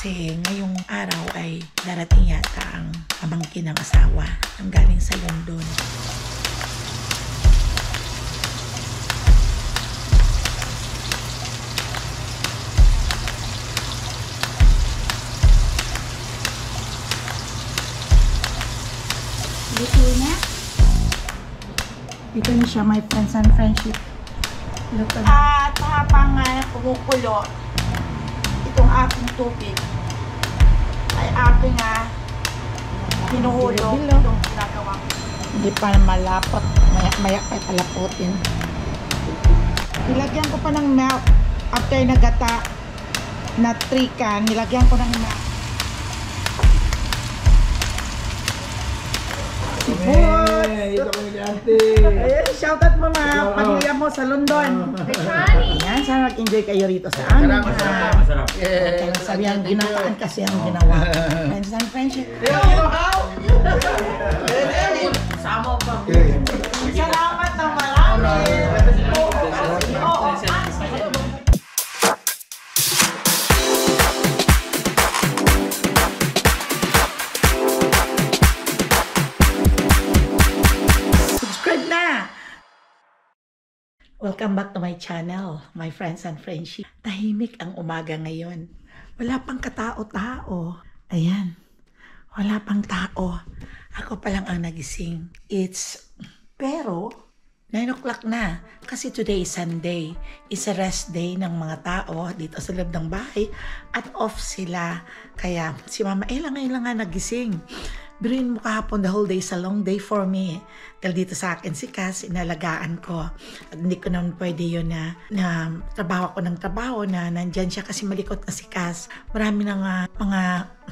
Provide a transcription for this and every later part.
Kasi ngayong araw ay darating yata ang pamangkin ng asawa ang galing sa London. Dito na. Dito na siya, my friends and friendship. At habang kumukulo itong aking tubig ay aking hinuhulog itong ginagawa ko. Hindi pa malapot. Maya pa palaputin. Nilagyan ko pa ng milk after nagata na trikan. Nilagyan ko ng milk. Hey, ito kami ni Auntie. Ayan, shoutout mo mga pamilya mo sa London. Ayan, sana mag-enjoy kayo rito sa amin. Masarap. Kaya sabi ang ginawaan kasi ang ginawa. Friends and friendship. Salamat na marami. Welcome back to my channel, my friends and friendship. Tahimik ang umaga ngayon. Wala pang katao-tao. Ayan. Wala pang tao. Ako pa lang ang nagising. Pero 9 o'clock na. Kasi today is Sunday. It's a rest day ng mga tao dito sa loob ng bahay. At off sila. Kaya si Mama Ella ngayon lang nga nagising. Biruin mo kahapon, the whole day is a long day for me. Dahil dito sa akin si Cass, inalagaan ko. At hindi ko naman pwede yun na trabaho ko ng trabaho na nandyan siya kasi malikot na si Cass. Marami ng mga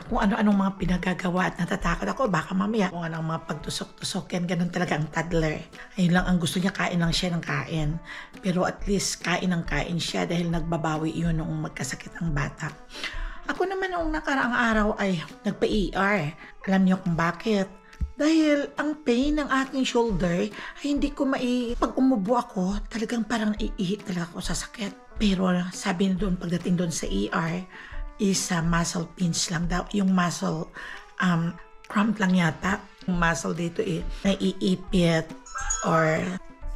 kung ano-anong mga pinagagawa at natatakot ako. Baka mamaya kung anong mga pagtusok-tusokin, ganun talaga ang toddler. Ayun lang ang gusto niya, kain lang siya ng kain. Pero at least kain ng kain siya dahil nagbabawi yun noong magkasakit ang bata. Ako naman noong nakaraang araw ay nagpa-ER. Alam niyo kung bakit? Dahil ang pain ng aking shoulder ay hindi ko pag umubo ako, talagang parang iihi talaga ako sa sakit. Pero sabi na doon, pagdating doon sa ER, is muscle pinch lang daw. Yung muscle cramp lang yata. Yung muscle dito naiipit or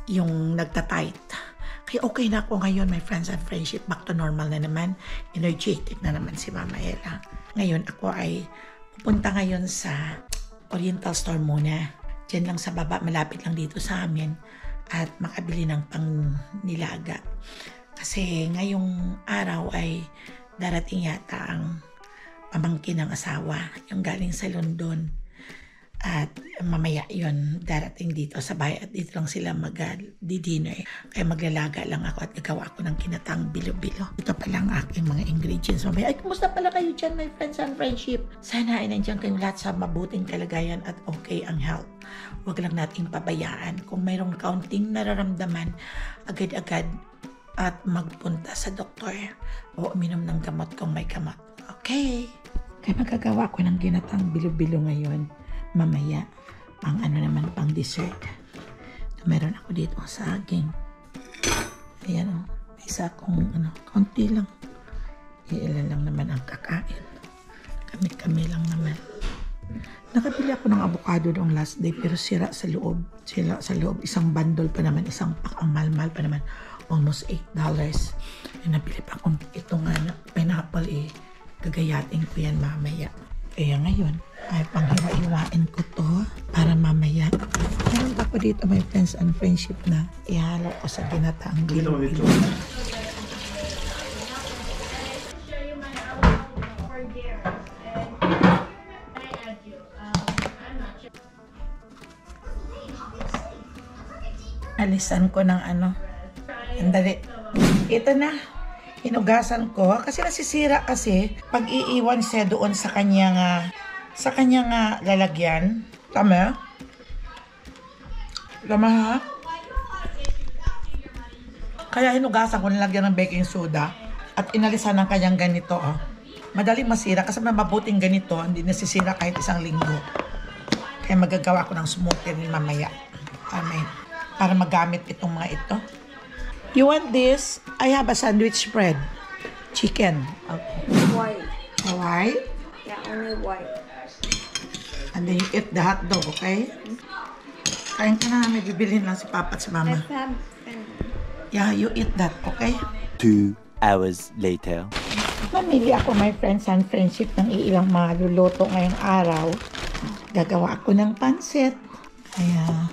yung nagtatight. Kaya okay na ako ngayon, my friends and friendship. Back to normal na naman. Energetic na naman si Mama Ella. Ngayon ako ay pupunta ngayon sa Oriental Store muna. Diyan lang sa baba, malapit lang dito sa amin. At makabili ng pang-nilaga. Kasi ngayong araw ay darating yata ang pamangkin ng asawa. Yung galing sa London. At mamaya yun darating dito sa bahay at dito lang sila mag-dinner. Kaya maglalaga lang ako at gagawa ako ng kinatang bilo-bilo. Ito pa lang aking mga ingredients. Mamaya, ay kumusta pala kayo dyan, my friends and friendship? Sana ay nandiyan kayong lahat sa mabuting kalagayan at okay ang health. Huwag lang nating pabayaan. Kung mayroong kaunting nararamdaman, agad-agad at magpunta sa doktor o uminom ng gamot kung may gamot. Okay? Kaya magagawa ko ng ginatang bilo-bilo ngayon. Mamaya, pang pang dessert. So, meron ako dito sa saging. Ayan isa kong konti lang. Iilan lang naman ang kakain. Kami lang naman. Nakabili ako ng avocado noong last day pero sira sa loob. Isang bundle pa naman, isang pack. Ang mahal pa naman. Almost $8. Nabili pa akong itong pineapple gagayatin ko yan mamaya. Kaya ngayon, ay panghiwa-hiwain ko to para mamaya. Meron ako dito, my friends and friendship na ihalo ko sa ginataang bilo-bilo. Alisan ko ng andali. Ito na. Hinugasan ko kasi nasisira kasi pag iiwan siya doon sa kanyang lalagyan. Tama? Tama ha? Kaya hinugasan ko, nilagyan ng baking soda at inalisan ng kanyang ganito. Madaling masira kasi mabuting ganito, hindi nasisira kahit isang linggo. Kaya magagawa ko ng smoothie rin mamaya. Amen. Para magamit itong mga ito. You want this? I have a sandwich spread. Chicken. Okay. Why? The white? Yeah, only white. And then you eat the hot dog, okay? Kain ka na, may bibilhin lang si Papa at si Mama. Yeah, you eat that, okay? 2 hours later. Mamili ako, my friends and friendship, ng ilang maluluto ngayong araw. Gagawa ako ng pansit. Kaya,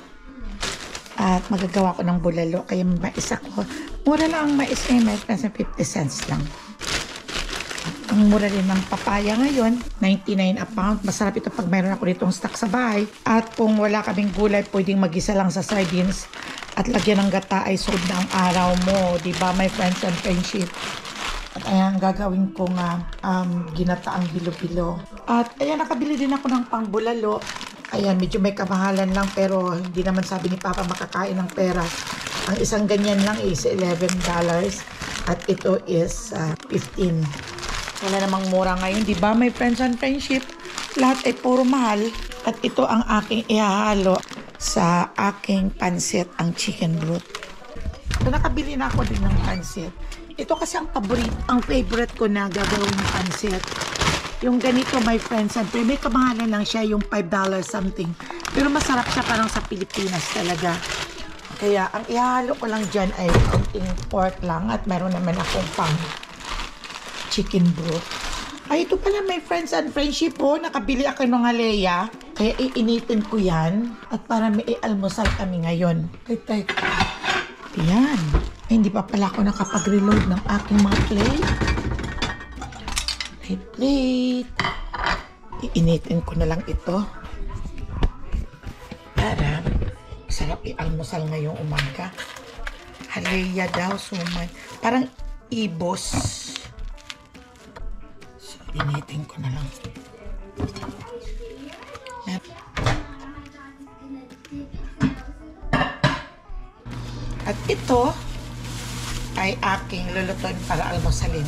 at magagawa ko ng bulalo. Kaya mais ako. Mura lang ang mais ngayon, my friends, 50 cents lang. Ang mura rin ng papaya ngayon, 99 a pound. Masarap ito pag mayroon ako ditong stock sa bahay. At kung wala kaming gulay, pwedeng mag-isa lang sa sardines at lagyan ng gata ay sold na ang araw mo. Diba, my friends and friendship? At ayan, gagawin ko nga ginataang bilo-bilo. At ayan, nakabili din ako ng pangbulalo. Ayan, medyo may kamahalan lang pero hindi naman sabi ni Papa makakain ng pera. Ang isang ganyan lang is $11 at ito is 15. Wala namang mura ngayon, di ba, my friends and friendship? Lahat ay puro mahal. At ito ang aking ihahalo sa aking pansit, ang chicken broth. So, nakabili na ako din ng pansit. Ito kasi ang favorite ko na gagawin ng pansit. Yung ganito, my friends and friends, may kamahalan lang siya, yung $5 something. Pero masarap siya parang sa Pilipinas talaga. Kaya ang ihahalo ko lang dyan ay konting pork lang at meron naman akong pang chicken broth. Ay, ito pala, my friends and friendship po. Nakabili ako ng halaya. Kaya iinitin ko yan. At para may almusal kami ngayon. Ay, ayan. Ay, hindi pa pala ako nakapag-reload ng aking mga plate. Ay, plate. Iinitin ko na lang ito. Para sarap i-almusal ngayong umaga. Halaya daw, suman. Parang ibos. Initin ko na lang. At ito ay aking lulutuin para almusalin.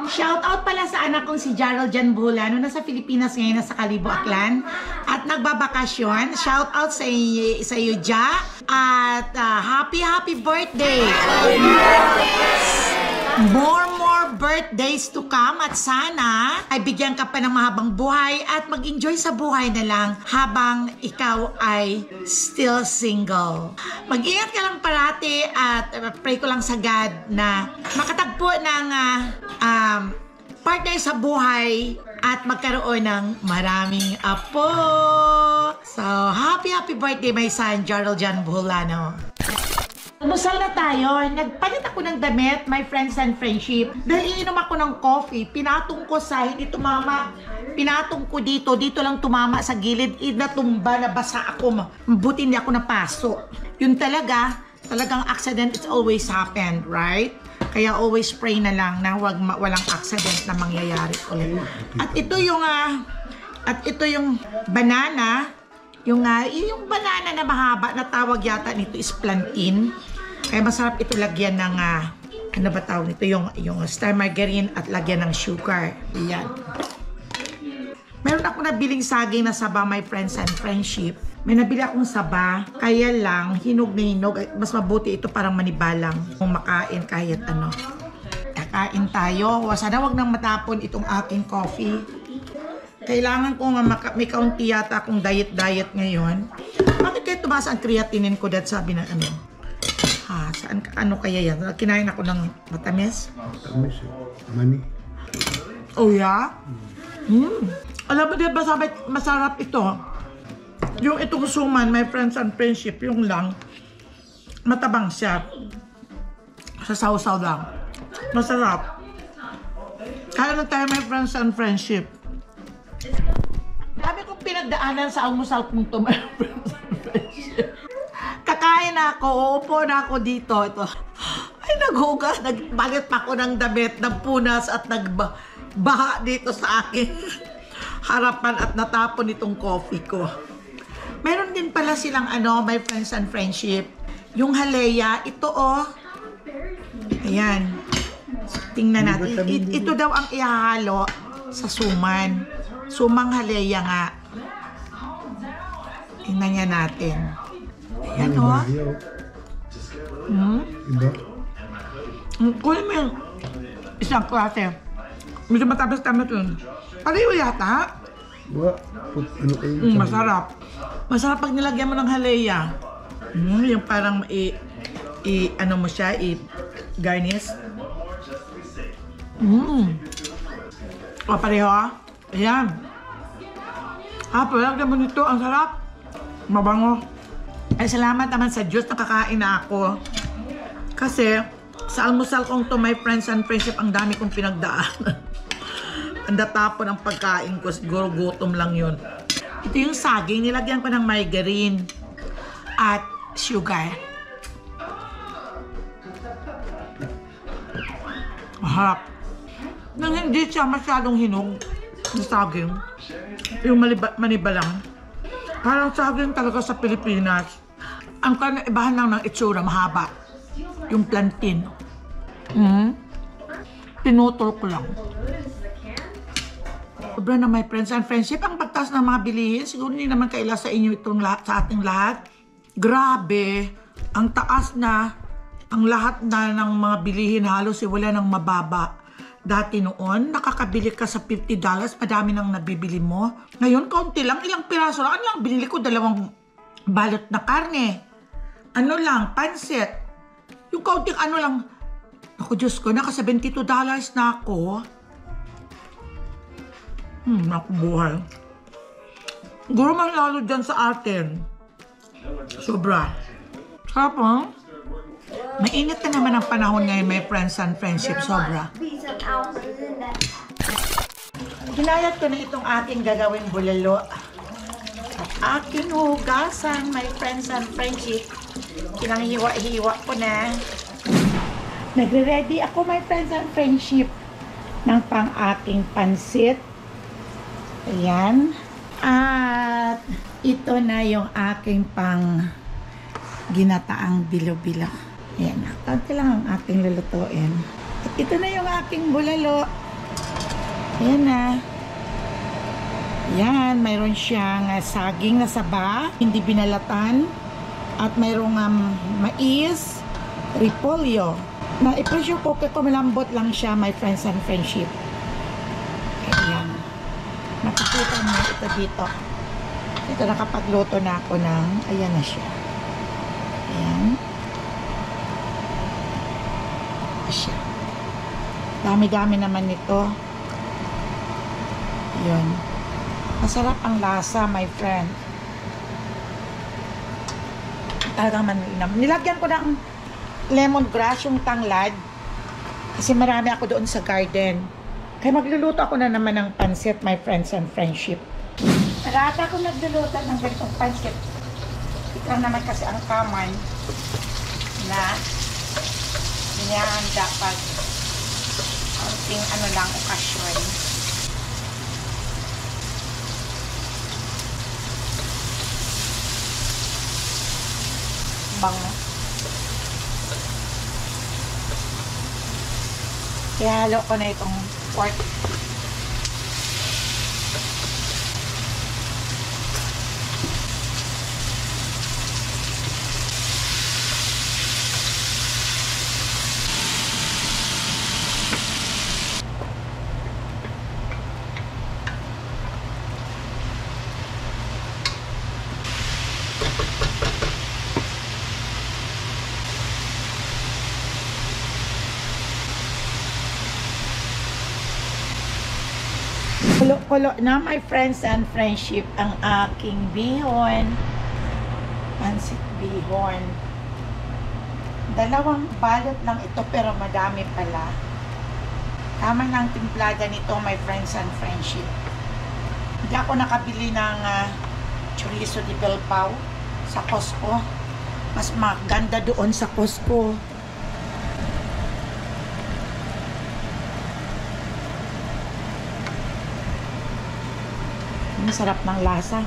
Shoutout pala sa anak kong si Jarrell Jan Bulano. Nasa Pilipinas ngayon, nasa Kalibo, Aklan. At nagbabakasyon. Shoutout sa iyo, Ja. At happy birthday! More birthdays to come at sana ay bigyan ka pa ng mahabang buhay at mag-enjoy sa buhay na lang habang ikaw ay still single. Mag-ingat ka lang parati at pray ko lang sa God na makatagpo ng partner sa buhay at magkaroon ng maraming apo. So, happy birthday my son, Jarrell Jan Bulano. Almusal na tayo. Nagpalit ako ng damit, my friends and friendship. Dahil iinom ako ng coffee, pinatong ko sa, hindi tumama. Pinatong ko dito lang tumama sa gilid. Natumba, nabasa ako. Buti hindi ako napaso. Yun talagang accident, it's always happened, right? Kaya always pray na lang na walang accident na mangyayari ulit. At ito yung banana. Yung banana na mahaba na tawag yata nito is plantain. Kaya masarap ito lagyan ng ano ba tawag nito? Yung star margarine at lagyan ng sugar. Ayan. Meron ako nabiling saging na saba, my friends and friendship. May nabili akong saba, kaya lang hinog na hinog. Mas mabuti ito parang manibalang kung makain kahit ano. Kakain tayo. Sana wag nang matapon itong aking coffee. Kailangan ko nga may kaunti yata akong diet ngayon. Bakit kaya tumaas ang creatinine ko? Dahil sabi na ano. Saan ano kaya yan? Kinain ako ng matamis. Matamis eh. Mani. Oh yeah? Alam mo diba sabi, masarap ito. Yung itong suman, my friends and friendship, yung lang, matabang siya. Sa sausaw lang. Masarap. Kaya na tayo, my friends and friendship. Dami kong pinagdaanan sa almusal kong to, my friends and friendship. Kakain na ako, uupo na ako dito. Ito. Ay, naghugas, nagbalit pa ako ng damit, nagpunas at nagbaha dito sa akin harapan at natapon itong coffee ko. Meron din pala silang my friends and friendship. Yung halaya, ito Ayan. Tingnan natin. Ito daw ang ihahalo sa suman. Sumang halaya nga. Tingnan niya natin. Ayan Iba. Kunin mo yung Isang klase. Medyo matamis-tamis yun. Pareho yata. Ano kayo? Masarap. Masarap pag nilagyan mo ng halaya. Yung parang ano mo siya, garnish. O, pareho ah. Ayan. Palagyan mo nito. Ang sarap. Mabango. Ay, salamat naman sa Diyos nakakain na ako. Kasi, sa almusal kong to, my friends and friendship, ang dami kong pinagdaan. Ang datapon ang pagkain ko, siguro gutom lang yun. Ito yung saging, nilagyan ko ng margarine at sugar. Maharap. Nang hindi siya masyadong hinog na saging, yung maniba lang. Parang saging talaga sa Pilipinas. Ang kanaibahan lang ng itsura, mahaba. Yung plantain. Pinutol ko lang. Sobra na my friends and friendship. Ang pagtaas ng mga bilihin, siguro hindi naman kaila sa inyo itong lahat, sa ating lahat. Grabe, ang taas na, ang lahat na ng mga bilihin halos wala nang mababa. Dati noon, nakakabili ka sa $50, madami nang nabibili mo. Ngayon, kaunti lang, ilang piraso lang. Ano lang, binili ko 2 balot na karne. Ano lang, pansit. Yung kaunting ano lang. Ako, Diyos ko, naka $72 na ako. Naku buhay. Siguro mas lalo dyan sa atin. Sobra. Sarap, ha? Mainit na naman ang panahon ngayon, my friends and friendship. Sobra. Hinayat ko na itong aking gagawin bulalo. At aking hugasan, my friends and friendship. Pinanghiwa-hiwa ko na. Nagre-ready ako, my friends and friendship, ng pang-aking pansit. Ayan. At ito na yung aking pang ginataang bilo-bilo. Ayan. Kaunti lang ang aking lulutuin. At ito na yung aking bulalo. Ayan na. Ayan. Mayroon siyang saging na saba. Hindi binalatan. At mayroong mais, repolyo. Na i-pressure cooker ko, malambot lang siya, my friends and friendship. Ayan. Makikita mo ito dito. Ito, nakapagluto na ako ng, ayan na siya. Ayan. Siya. Dami-dami naman nito. Yun. Masarap ang lasa, my friend. Talagang maninam. Nilagyan ko ng lemongrass yung tanglad. Kasi marami ako doon sa garden. Kaya magluluto ako na naman ng pansit, my friends and friendship. Narata ako nagluluto ng ganitong pansit. Ito naman kasi ang common na inihanda pag konting ano lang, okasyon. Bango. Ihalo ko na itong pork. Kulo-kulo na, my friends and friendship, ang aking bihon. Pansit bihon. 2 balot lang ito pero madami pala. Tama ng timplada nito, my friends and friendship. Hindi ako nakabili ng chorizo de Bilbao sa Costco. Mas maganda doon sa Costco. Masarap ng lasa.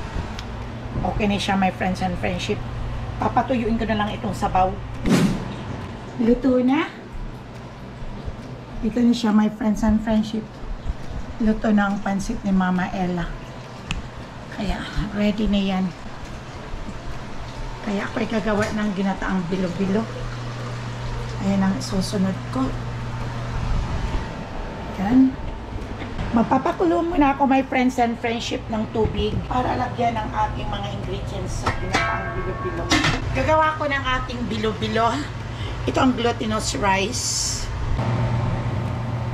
Okay na siya, my friends and friendship. Papatuyuin ko na lang itong sabaw. Luto na. Ito na siya, my friends and friendship. Luto na ang pansit ni Mama Ella. Kaya, ready na yan. Kaya ako'y gagawa ng ginataang bilo-bilo. Ayan ang susunod ko. Yan. Magpapakulo muna ako, my friends and friendship, ng tubig para lagyan ng aking mga ingredients sa ginataang bilo-bilo. Gagawa ko ng ating bilo-bilo. Ito ang glutinous rice.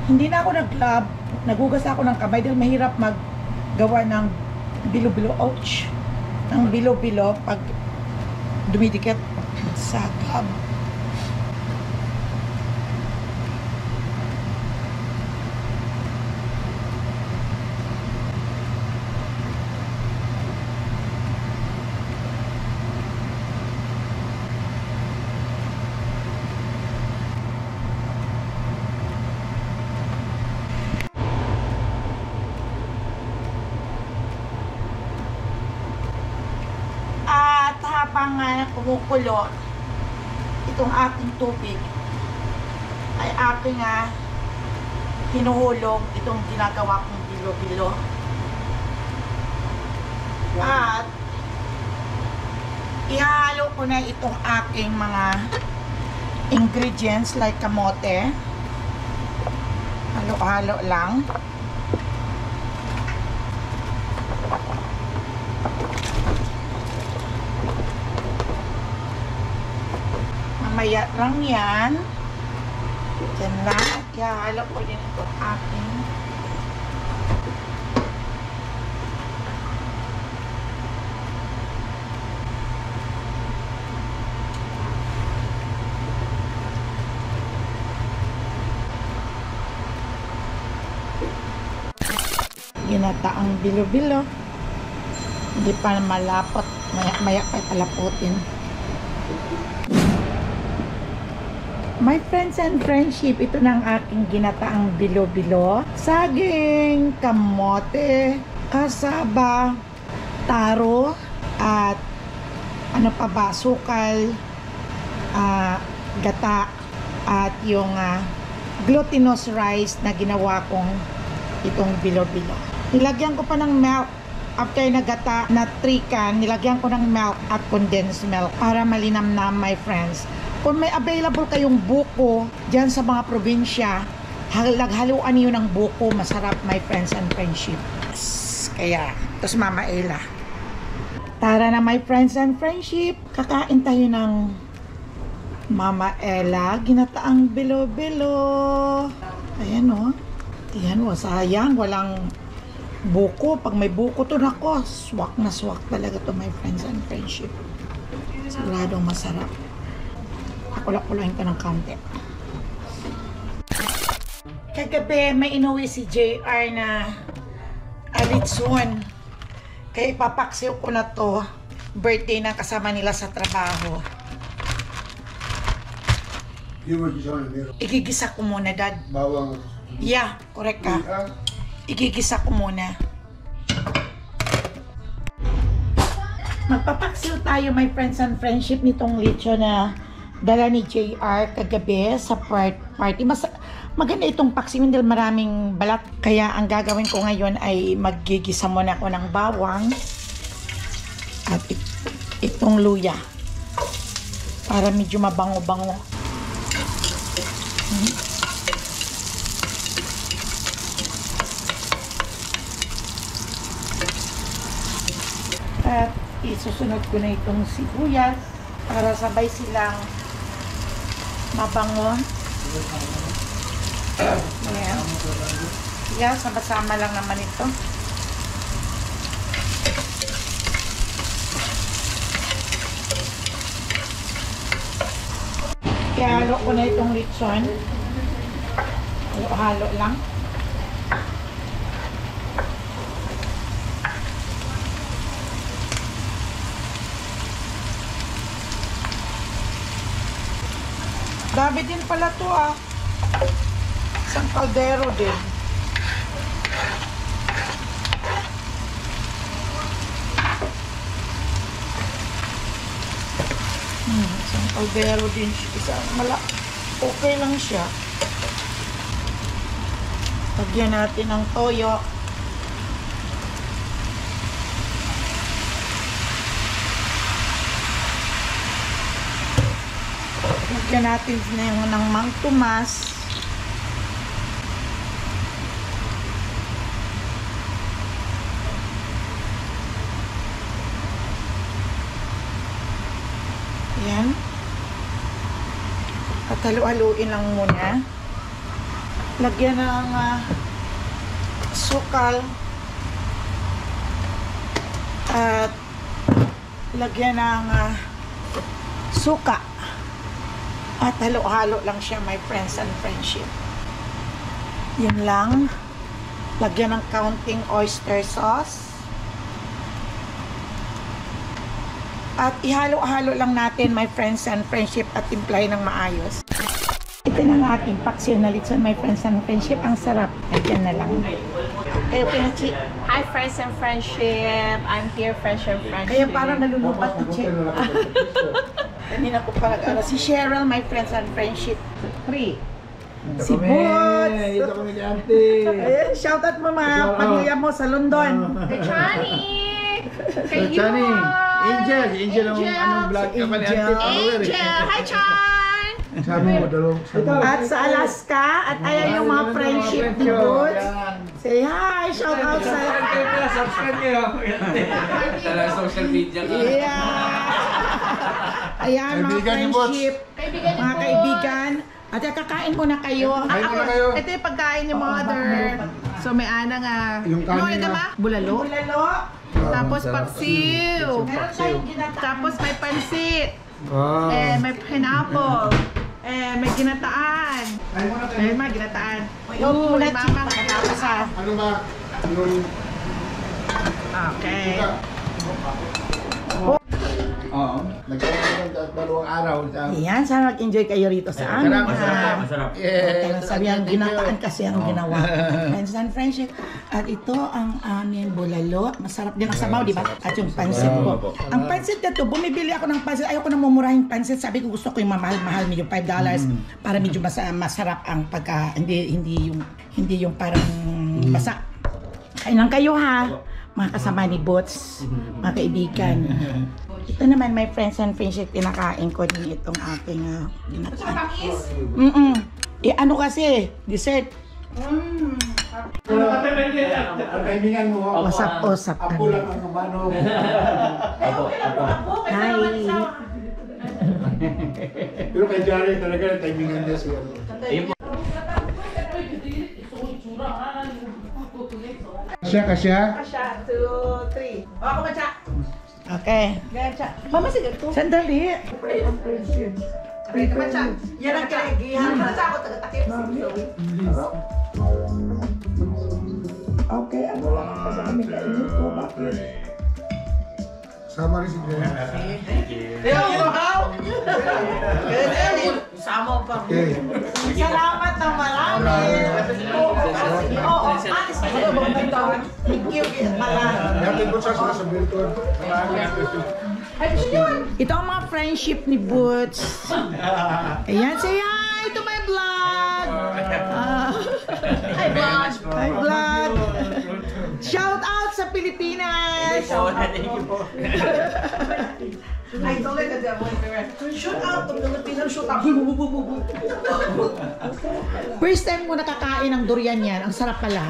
Hindi na ako nag-glove. Nagugas ako ng kamay dahil mahirap maggawa ng bilo-bilo. Ouch! Ng bilo-bilo pag dumidikit sa glove. Habang kumukulo itong aking tubig ay aking hinuhulog itong ginagawa kong bilo-bilo at ihalo ko na itong aking mga ingredients like kamote. Halo-halo lang. Mamaya lang yan. Diyan lang. At ihalo ko din itong aking ginataang bilo-bilo. Hindi pa malapot. Maya pa palaputin. My friends and friendship, ito na ang aking ginataang bilo-bilo. Saging, kamote, kasaba, taro, at ano pa ba, sukal, gata, at yung glutinous rice na ginawa kong itong bilo-bilo. Nilagyan ko pa ng milk. After nagata na 3 can, nilagyan ko ng milk at condensed milk para malinamnam, my friends. Kung may available kayong buko dyan sa mga probinsya, haluan niyo ng buko. Masarap, my friends and friendship. Kaya, ito si Mama Ella. Tara na, my friends and friendship. Kakain tayo ng Mama Ella ginataang bilo-bilo. Ayan o. Ayan o, sayang. Walang buko. Pag may buko to, nako, swak na swak talaga to, my friends and friendship. Siguradong masarap. Kulak-kulahin ko ng kaunti. Kagabi, may inuwi si JR na alitson. Kaya ipapaksiw ko na to. Birthday na kasama nila sa trabaho. Igigisa ko muna, Dad. Bawang. Yeah, correct ka. Igigisa ko muna. Magpapaksiw tayo, my friends and friendship, nitong lechon na dala ni JR kagabi sa party. Maganda itong paksiw dahil maraming balat. Kaya ang gagawin ko ngayon ay maggigisa muna ako ng bawang at itong luya para medyo mabango-bango. At isusunod ko na itong sibuyas para sabay silang mabango. Ayan. Yeah, sama-sama lang naman ito. Kaya halo ko na itong lechon. Halo-halo lang. Dami din pala to Isang kaldero din. Isang kaldero din. Okay lang siya. Lagyan natin ng toyo. Lagyan natin ng Mang Tomas. Halo-haluin lang muna. Lagyan ng sukal. At lagyan ng suka. At halo-halo lang siya, my friends and friendship. Yun lang. Lagyan ng counting oyster sauce. At ihalo-halo lang natin, my friends and friendship, at timplahin ng maayos. Ito na ang ating paksiw na litson, my friends and friendship. Ang sarap. Ayan na lang. Kayo, Pinachi. Hi, friends and friendship. I'm here, friends and friendship. Kaya parang nalulupat na Che. Kanina ko parang si Cheryl, my friends and friendship. 3. Si Boots. Ito kami ni Auntie. Ayan, shoutout mo mga pamilya mo sa London. Kay Chani! Kay Chani. Angel! Angel ang anong vlog ka pa ni Auntie. Angel! Hi, Chan! Sabi mo, dalawang At sa Alaska, at ayan yung mga friendship ni Boots. Say hi, shoutout sa... Subscribe nyo. Sa social media ka. Yeah! Ayan, mga Kaibigan ni Boots. friendship, mga kaibigan. At kakain muna kayo. Kain muna kayo. Ito yung pagkain ni Mother. So, may ana nga. Yung kanin Ano na. Bulalo. Bulalo. Tapos paksiw. Meron tayong ginataang. Tapos may pansit. Ah. May pineapple. May ginataan. May mga ginataan. Yung muna, Mama. tapos ha. Ano ba? Yung... Okay. Oo. Nagkaroon ng dalawang araw. Ayan, sana mag-enjoy kayo rito sa amin. Masarap. Kaya sabi ang ginataan kasi ang ginawa. Friends and friendship. At ito ang aming bulalo. Masarap din ang sabaw, di ba? At yung pansit ko. Ang pansit na to, bumibili ako ng pansit. Ayoko nang mumurahing pansit. Sabi ko gusto ko yung mamahal-mahal, medyo $5 para medyo masarap ang pagka, hindi yung parang basa. Kainan kayo ha, mga kasama ni Boots, mga kaibigan. Ito naman, my friends and friendship, tinakain ko din itong ating ginataan. Ano kasi, dessert. Ang timingan mo. Usap-usap. Apo lang ang kumano. Hi. Pero kay Jari talaga ang timingan niya siya. Kasya? 2, 3. Ako ba, Cha? Okay. Mama, sige to. Sandali. Yan ang kaigihan. Sa ako, taga-takip. Okay, ano lang ang kasama kami kainin ko. Bakit? Sama rin si Glenn. Okay. Salamat na marami. Oo. Thank you. Natin po sa Berton. Ito ang mga friendship ni Boots. Ayan, say hi to my vlog. Hi vlog. Hi vlog. Shout out sa Pilipinas. I told her that shoot out to Pilipinas, shoot out. First time mo nakakain ng durian yan. Ang sarap pala.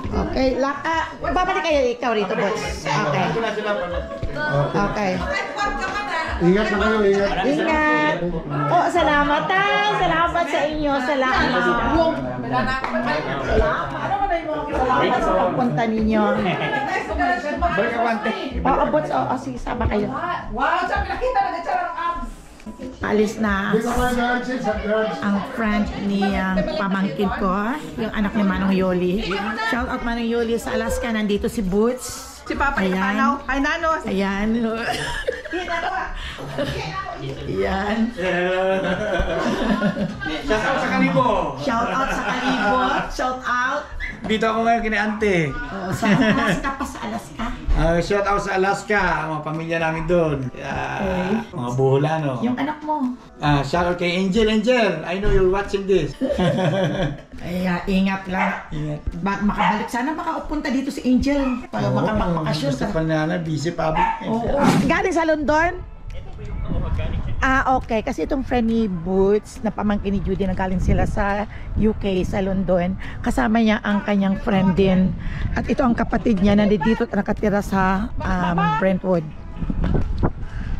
Okay, babalik kayo ikaw rito, Boots. Okay. Okay. Ingat na kayo, ingat. Ingat. Oh, salamat ha. Salamat sa inyo. Salamat. Salamat sa pagpunta ninyo. Balik ako, ante. Oo, Boots. Oo, sige, sama kayo. Wow, sabi nakita na ng abs. Alis na Dito ko na ang friend ni pamangkin ko, yung anak ni Manong Yoli. Shout out Manong Yoli sa Alaska. Nandito si Boots. Si Papa Ayan. Nakanaw. Ay, Nanos. Ayan. Ayan. Shout out sa Kalibo. Shout out sa Kalibot. Shout out. Dito ako ngayon kina Ante. Sa Alaska pa, sa Alaska. Shout out sa Alaska, mga pamilya namin doon. Mga Buholano. Yung anak mo. Shout out kay Angel. Angel, I know you're watching this. Ay, ingat lang. Ingat. Makabalik. Sana makaupunta dito si Angel. Para makapagpakasyon. Gusto pa na busy pa. Oo. Galing sa London? Okay. Kasi itong friend ni Boots, na pamangkin ni Judy, nagaling sila sa UK, sa London. Kasama niya ang kanyang friend din. At ito ang kapatid niya, nandito at nakatira sa Brentwood.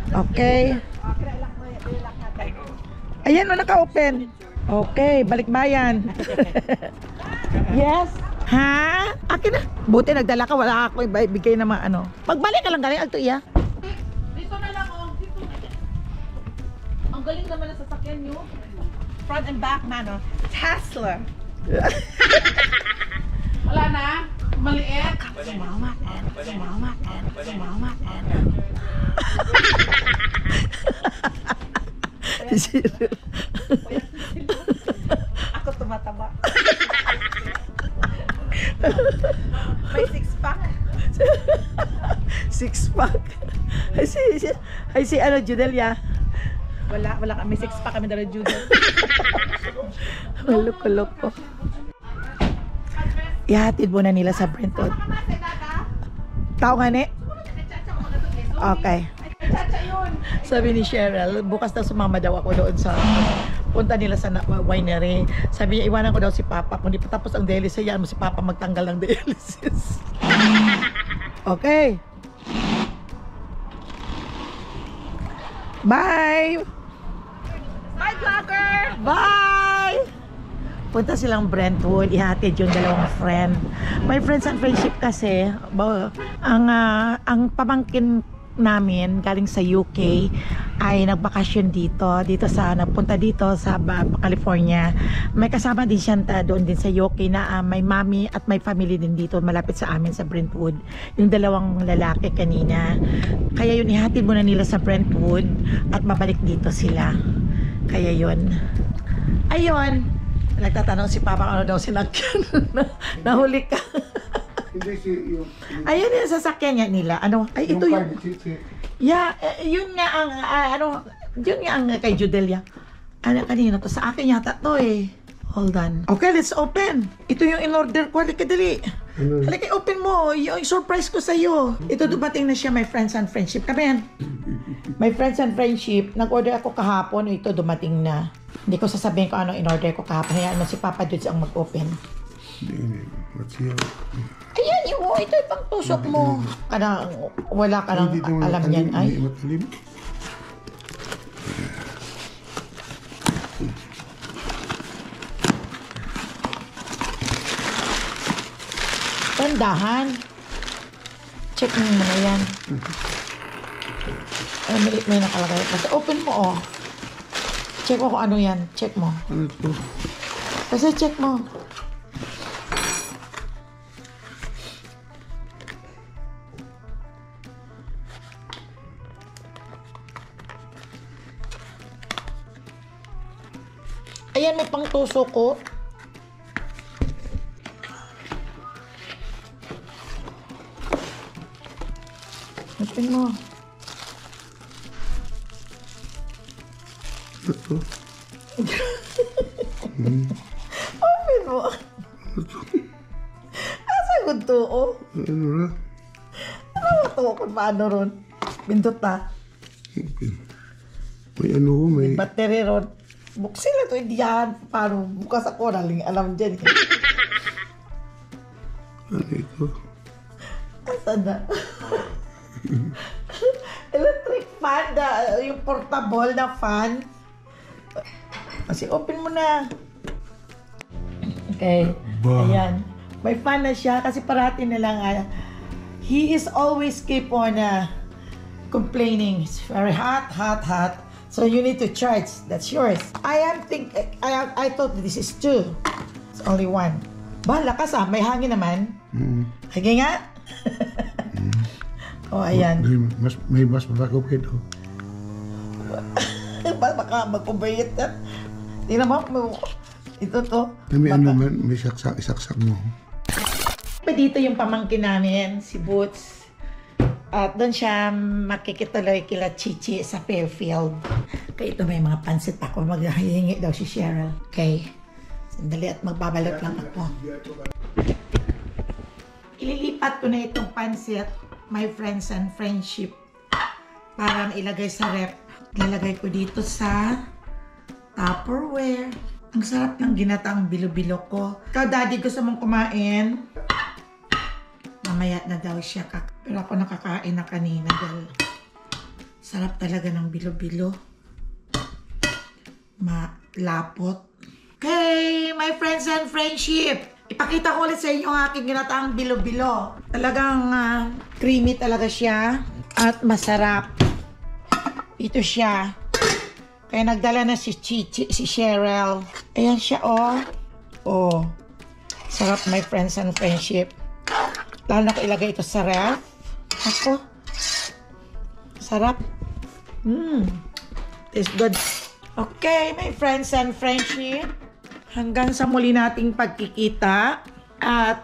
Okay. Ayan, naka-open. Okay, balikbayan. Yes. Ha? Akin na. Buti nagdala ka, wala ako ibigay na mga ano. Pagbalik ka lang galing, alto iya. Dito na lang, oh. Dito na. Ang galing naman na sasakyan nyo. Front and back, man, oh. Tesla. Wala na? Maliit? Sumama, sumama, sumama. Ako tumataba. May six-pack. Six-pack. Ay si ano, Judelia. Wala kami six-pack kami dala Judel. Maloko-loko. Ihatid mo na nila sa Brentwood. Tao nga ni? Okay. Sabi ni Cheryl, bukas daw sumama daw ako doon sa punta nila sa winery. Sabi niya, iwanan ko daw si Papa. Kung di pa tapos ang dialysis, yan mo si Papa magtanggal ng dialysis. Okay. Bye! Bye, vlogger! Bye! Punta silang Brentwood, ihatid yung dalawang friend. My friends and friendship kasi, ang pamangkin namin galing sa UK ay nagbakasyon nagpunta dito sa California. May kasama din siya doon din sa UK na may mami at may family din dito malapit sa amin sa Brentwood. Yung dalawang lalaki kanina. Kaya yun, ihatid muna nila sa Brentwood at mabalik dito sila. Kaya yun. Ayun. Nagtatanong si Papa ano daw sinakyan. Nahuli ka. Hindi si yung... Ayun yung sasakyan niya nila. Ano? Ay, ito yung... Yeah, yun nga ang... yun nga ang kay Judelia. Ano, kanina to? Sa akin yata to eh. Hold on. Okay, let's open. Ito yung in-order ko. Halika, dali. Halika, open mo. Yung surprise ko sa'yo. Ito, dumating na siya, my friends and friendship. Come in. My friends and friendship. Nag-order ako kahapon. Ito, dumating na. Hindi ko sasabihin ko ano in-order ko kahapon. Hayaan mo si Papa Dudes ang mag-open. What's your... Ayan, ito yung tusok mo. Wala ka nang alam yan. Ay. Tandahan. Check mo muna yan. May nakalagay. Kasi open mo, oh. Check mo kung ano yan. Check mo. Ano ito? Kasi check mo. Ayan, may pangtuso ko. Open mo. Ito. Open mo. Asa ko to, oh? Ano na? Ano to? Kung paano ron? Pindot na. May ano ko, may... Battery ron. Buksin na to, hindi yan. Paano? Bukas ako, naling alam dyan. Ano ito? Asan na? Electric fan, yung portable na fan. Kasi open mo na. Okay. Ayan. May fan na siya kasi parati na lang. He is always keep on complaining. It's very hot, hot, hot. So you need to charge. That's yours. I thought this is 2. It's only 1. Bahala ka sa, may hangin naman. Hagi nga. Oh, ayan. May mas malakop ito. Baka magkubayit na. Tingnan mo. Ito to. May ano man, may saksak mo. Dito yung pamangkin namin, si Boots. At doon siya makikituloy kila Chichi sa Fairfield. Kaya ito may mga pansit ako. Maghihingi daw si Cheryl. Okay. Sandali at magbabalot lang ako. Ililipat ko na itong pansit, my friends and friendship, para ilagay sa rep. Ilalagay ko dito sa Tupperware. Ang sarap ng ginataang bilo-bilo ko. Ikaw, Daddy, gusto mong kumain? Mamaya na daw siya. Pero ako nakakain na kanina dahil Sarap talaga ng bilo-bilo. Malapot. Okay, my friends and friendship. Ipakita ko ulit sa inyo ang aking ginataang bilo-bilo. Talagang creamy talaga siya. At masarap. Ito siya. Kaya nagdala na si Cheryl. Ayan siya, oh. Oh. Sarap, my friends and friendship. Lalo na ko ilagay ito sa ref. Ako. Sarap. Tastes good. Okay, my friends and friendship. Hanggang sa muli nating pagkikita.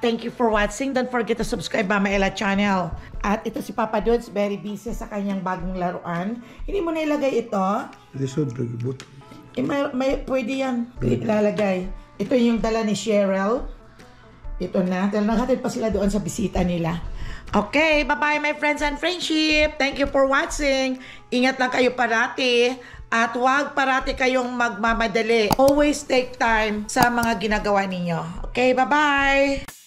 Thank you for watching. Don't forget to subscribe Mama Ella channel. At ito si Papa Dudes, very busy sa kanyang bagong laruan. Hindi mo na ilagay ito. Lisod, lagi buto. May pwede yan. Ilalagay. Ito yung dala ni Cheryl. Ito na. Dahil naghatid pa sila doon sa bisita nila. Okay, bye-bye my friends and friendship. Thank you for watching. Ingat lang kayo parati. At huwag parati kayong magmamadali. Always take time sa mga ginagawa ninyo. Okay, bye-bye!